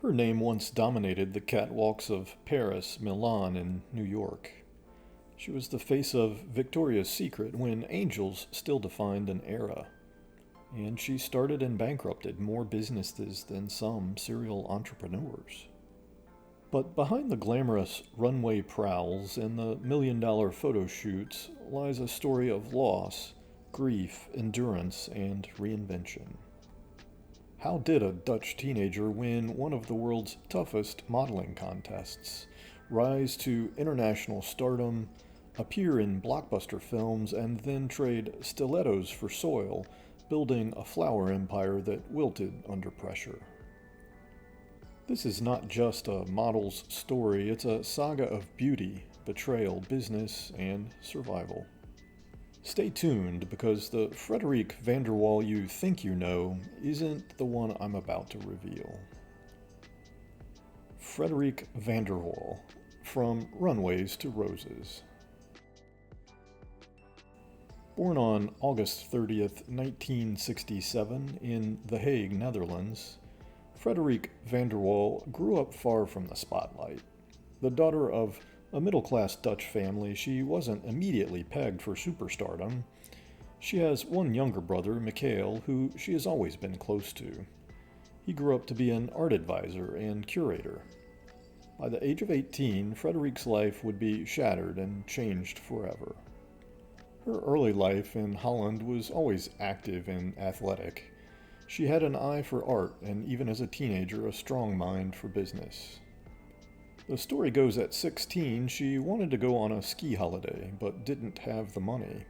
Her name once dominated the catwalks of Paris, Milan, and New York. She was the face of Victoria's Secret when angels still defined an era. And she started and bankrupted more businesses than some serial entrepreneurs. But behind the glamorous runway prowls and the million-dollar photo shoots lies a story of loss, grief, endurance, and reinvention. How did a Dutch teenager win one of the world's toughest modeling contests, rise to international stardom, appear in blockbuster films, and then trade stilettos for soil, building a flower empire that wilted under pressure? This is not just a model's story, it's a saga of beauty, betrayal, business, and survival. Stay tuned, because the Frederique Vanderwall you think you know isn't the one I'm about to reveal. Frederique Vanderwall, from Runways to Roses. Born on August 30th, 1967, in The Hague, Netherlands, Frederique Vanderwall grew up far from the spotlight. The daughter of a middle-class Dutch family, she wasn't immediately pegged for superstardom. She has one younger brother, Mikhail, who she has always been close to. He grew up to be an art advisor and curator. By the age of 18, Frederique's life would be shattered and changed forever. Her early life in Holland was always active and athletic. She had an eye for art and, even as a teenager, a strong mind for business. The story goes at 16, she wanted to go on a ski holiday, but didn't have the money.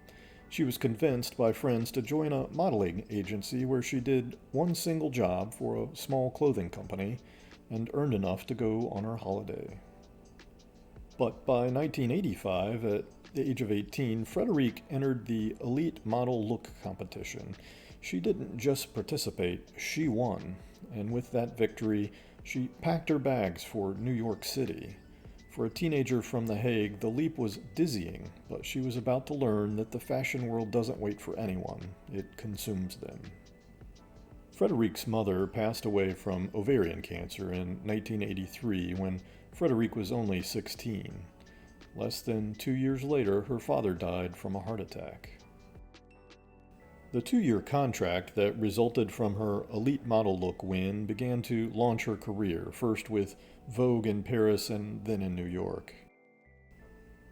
She was convinced by friends to join a modeling agency where she did one single job for a small clothing company and earned enough to go on her holiday. But by 1985, at the age of 18, Frederique entered the elite model look competition. She didn't just participate, she won, and with that victory, she packed her bags for New York City. For a teenager from The Hague, the leap was dizzying, but she was about to learn that the fashion world doesn't wait for anyone, it consumes them. Frederique's mother passed away from ovarian cancer in 1983 when Frederique was only 16. Less than 2 years later, her father died from a heart attack. The 2-year contract that resulted from her elite model look win began to launch her career, first with Vogue in Paris and then in New York.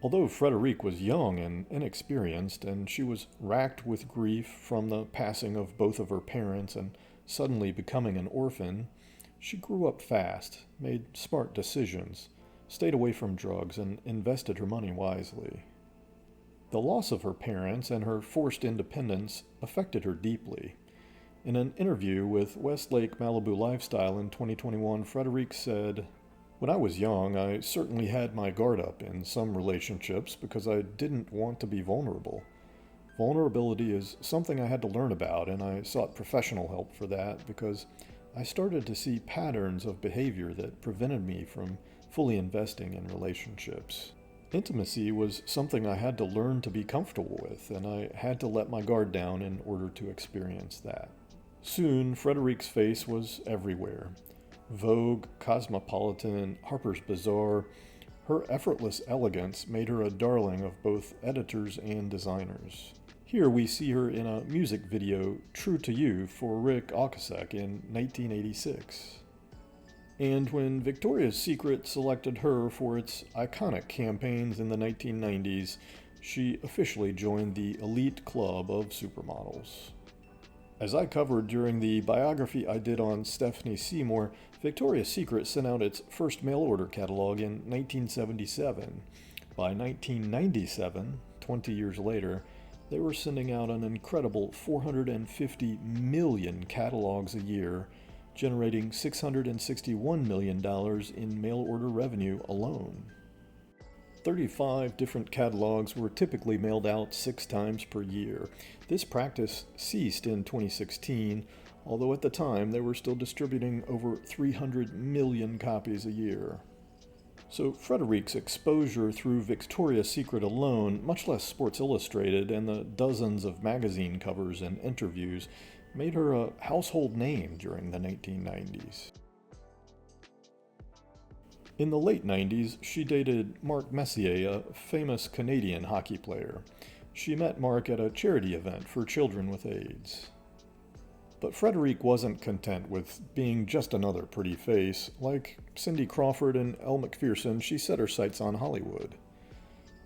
Although Frederique was young and inexperienced, and she was racked with grief from the passing of both of her parents and suddenly becoming an orphan, she grew up fast, made smart decisions, stayed away from drugs, and invested her money wisely. The loss of her parents and her forced independence affected her deeply. In an interview with Westlake Malibu Lifestyle in 2021, Frederique said, "When I was young, I certainly had my guard up in some relationships because I didn't want to be vulnerable. Vulnerability is something I had to learn about, and I sought professional help for that because I started to see patterns of behavior that prevented me from fully investing in relationships. Intimacy was something I had to learn to be comfortable with, and I had to let my guard down in order to experience that." Soon, Frederique's face was everywhere. Vogue, Cosmopolitan, Harper's Bazaar. Her effortless elegance made her a darling of both editors and designers. Here we see her in a music video, True to You, for Rick Ocasek in 1986. And when Victoria's Secret selected her for its iconic campaigns in the 1990s, she officially joined the elite club of supermodels. As I covered during the biography I did on Stephanie Seymour, Victoria's Secret sent out its first mail-order catalog in 1977. By 1997, 20 years later, they were sending out an incredible 450 million catalogs a year, generating $661 million in mail-order revenue alone. 35 different catalogs were typically mailed out 6 times per year. This practice ceased in 2016, although at the time they were still distributing over 300 million copies a year. So Frederique's exposure through Victoria's Secret alone, much less Sports Illustrated and the dozens of magazine covers and interviews, made her a household name during the 1990s. In the late 90s, she dated Marc Messier, a famous Canadian hockey player. She met Marc at a charity event for children with AIDS. But Frederique wasn't content with being just another pretty face. Like Cindy Crawford and Elle Macpherson, she set her sights on Hollywood.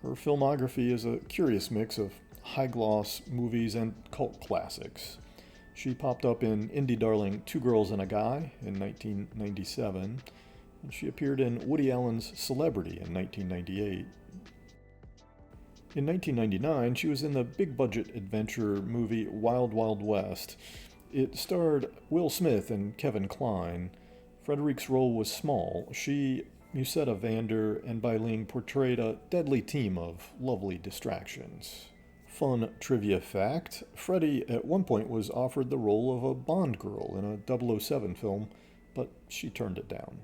Her filmography is a curious mix of high-gloss movies and cult classics. She popped up in indie darling Two Girls and a Guy in 1997, and she appeared in Woody Allen's Celebrity in 1998. In 1999, she was in the big-budget adventure movie Wild Wild West. It starred Will Smith and Kevin Kline. Frederique's role was small. She, Musetta Vander, and Bai Ling portrayed a deadly team of lovely distractions. Fun trivia fact, Freddie at one point was offered the role of a Bond girl in a 007 film, but she turned it down.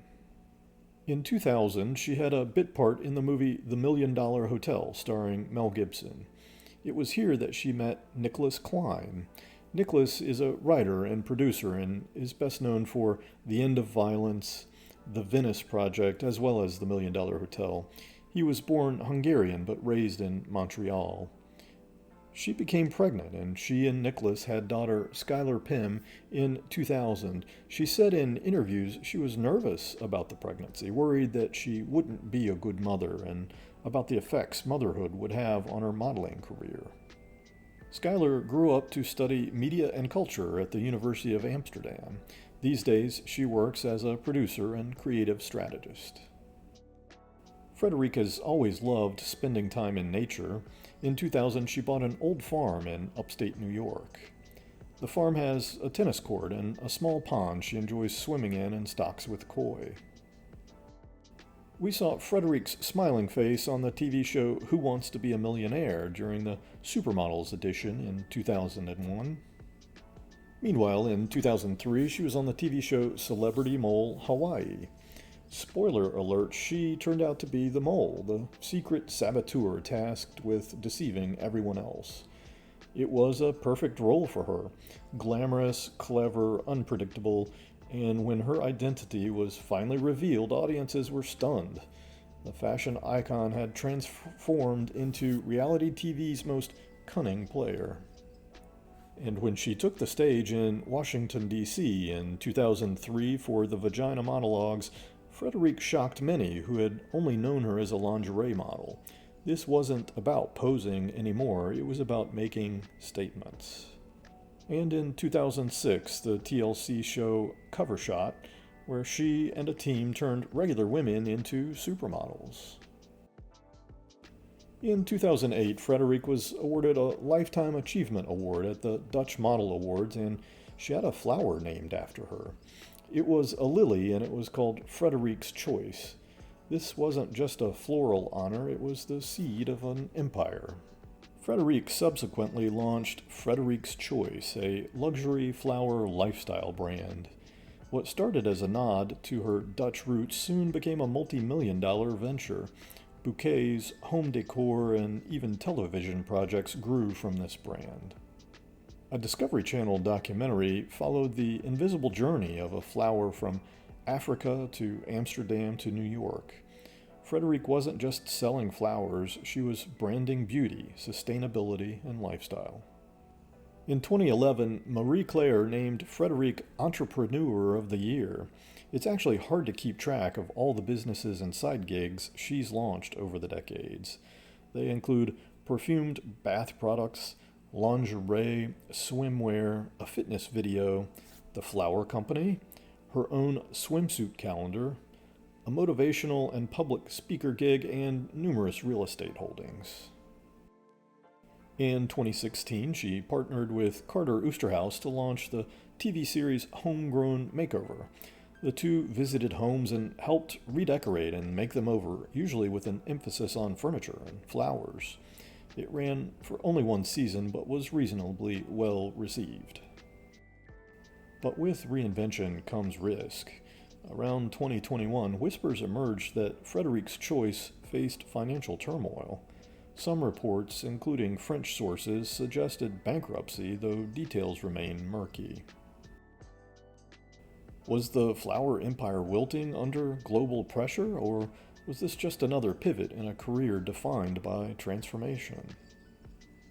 In 2000, she had a bit part in the movie The $1 Million Hotel, starring Mel Gibson. It was here that she met Nicholas Klein. Nicholas is a writer and producer and is best known for The End of Violence, The Venice Project, as well as The $1 Million Hotel. He was born Hungarian but raised in Montreal. She became pregnant, and she and Nicholas had daughter Skylar Pym in 2000. She said in interviews she was nervous about the pregnancy, worried that she wouldn't be a good mother, and about the effects motherhood would have on her modeling career. Skylar grew up to study media and culture at the University of Amsterdam. These days, she works as a producer and creative strategist. Frederique has always loved spending time in nature. In 2000, she bought an old farm in upstate New York. The farm has a tennis court and a small pond she enjoys swimming in and stocks with koi. We saw Frederique's smiling face on the TV show Who Wants to Be a Millionaire during the Supermodels edition in 2001. Meanwhile, in 2003, she was on the TV show Celebrity Mole Hawaii. Spoiler alert, she turned out to be the mole, the secret saboteur tasked with deceiving everyone else. It was a perfect role for her. Glamorous, clever, unpredictable, and when her identity was finally revealed, audiences were stunned. The fashion icon had transformed into reality TV's most cunning player. And when she took the stage in Washington, D.C. in 2003 for the Vagina Monologues, Frederique shocked many who had only known her as a lingerie model. This wasn't about posing anymore, it was about making statements. And in 2006, the TLC show Cover Shot, where she and a team turned regular women into supermodels. In 2008, Frederique was awarded a Lifetime Achievement Award at the Dutch Model Awards, and she had a flower named after her. It was a lily, and it was called Frederique's Choice. This wasn't just a floral honor, it was the seed of an empire. Frederique subsequently launched Frederique's Choice, a luxury flower lifestyle brand. What started as a nod to her Dutch roots soon became a multi-million-dollar venture. Bouquets, home decor, and even television projects grew from this brand. A Discovery Channel documentary followed the invisible journey of a flower from Africa to Amsterdam to New York. Frederique wasn't just selling flowers, she was branding beauty, sustainability, and lifestyle. In 2011, Marie Claire named Frederique Entrepreneur of the Year. It's actually hard to keep track of all the businesses and side gigs she's launched over the decades. They include perfumed bath products, lingerie, swimwear, a fitness video, the flower company, her own swimsuit calendar, a motivational and public speaker gig, and numerous real estate holdings. In 2016, she partnered with Carter Oosterhuis to launch the TV series Homegrown Makeover. The two visited homes and helped redecorate and make them over, usually with an emphasis on furniture and flowers. It ran for only one season, but was reasonably well received. But with reinvention comes risk. Around 2021, whispers emerged that Frederique's Choice faced financial turmoil. Some reports, including French sources, suggested bankruptcy, though details remain murky. Was the flower empire wilting under global pressure, or was this just another pivot in a career defined by transformation?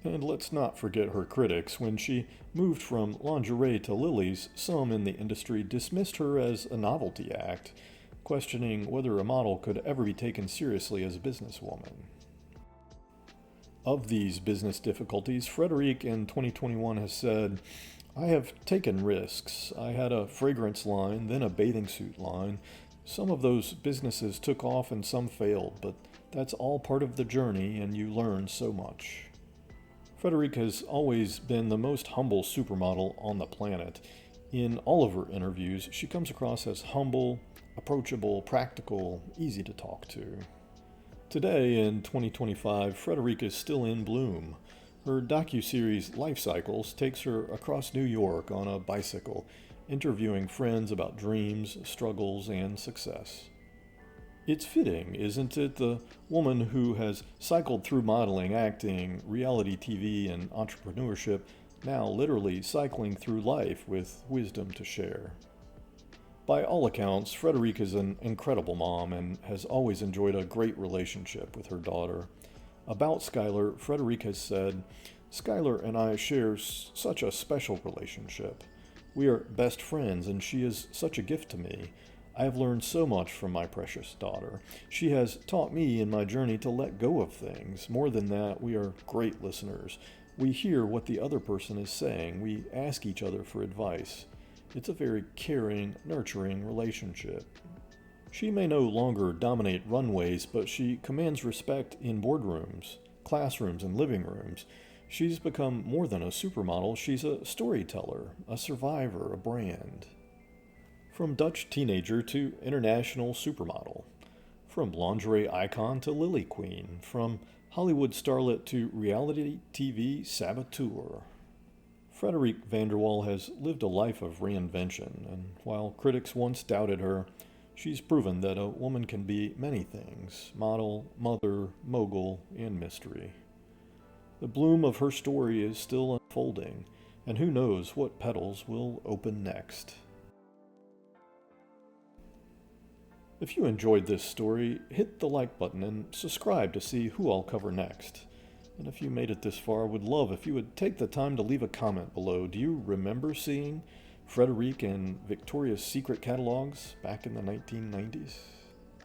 And let's not forget her critics. When she moved from lingerie to lilies, some in the industry dismissed her as a novelty act, questioning whether a model could ever be taken seriously as a businesswoman. Of these business difficulties, Frederique in 2021 has said, "I have taken risks. I had a fragrance line, then a bathing suit line. Some of those businesses took off and some failed, but that's all part of the journey and you learn so much." Frederique has always been the most humble supermodel on the planet. In all of her interviews, she comes across as humble, approachable, practical, easy to talk to. Today, in 2025, Frederique is still in bloom. Her docuseries Life Cycles takes her across New York on a bicycle, interviewing friends about dreams, struggles, and success. It's fitting, isn't it? The woman who has cycled through modeling, acting, reality TV, and entrepreneurship, now literally cycling through life with wisdom to share. By all accounts, Frederique is an incredible mom and has always enjoyed a great relationship with her daughter. About Skylar, Frederique has said, "Skylar and I share such a special relationship. We are best friends and she is such a gift to me. I have learned so much from my precious daughter. She has taught me in my journey to let go of things. More than that, we are great listeners. We hear what the other person is saying. We ask each other for advice. It's a very caring, nurturing relationship." She may no longer dominate runways, but she commands respect in boardrooms, classrooms, and living rooms. She's become more than a supermodel. She's a storyteller, a survivor, a brand. From Dutch teenager to international supermodel. From lingerie icon to lily queen. From Hollywood starlet to reality TV saboteur. Frederique Vanderwall has lived a life of reinvention, and while critics once doubted her, she's proven that a woman can be many things: model, mother, mogul, and mystery. The bloom of her story is still unfolding, and who knows what petals will open next. If you enjoyed this story, hit the like button and subscribe to see who I'll cover next. And if you made it this far, I would love if you would take the time to leave a comment below. Do you remember seeing Frederique in Victoria's Secret catalogs back in the 1990s?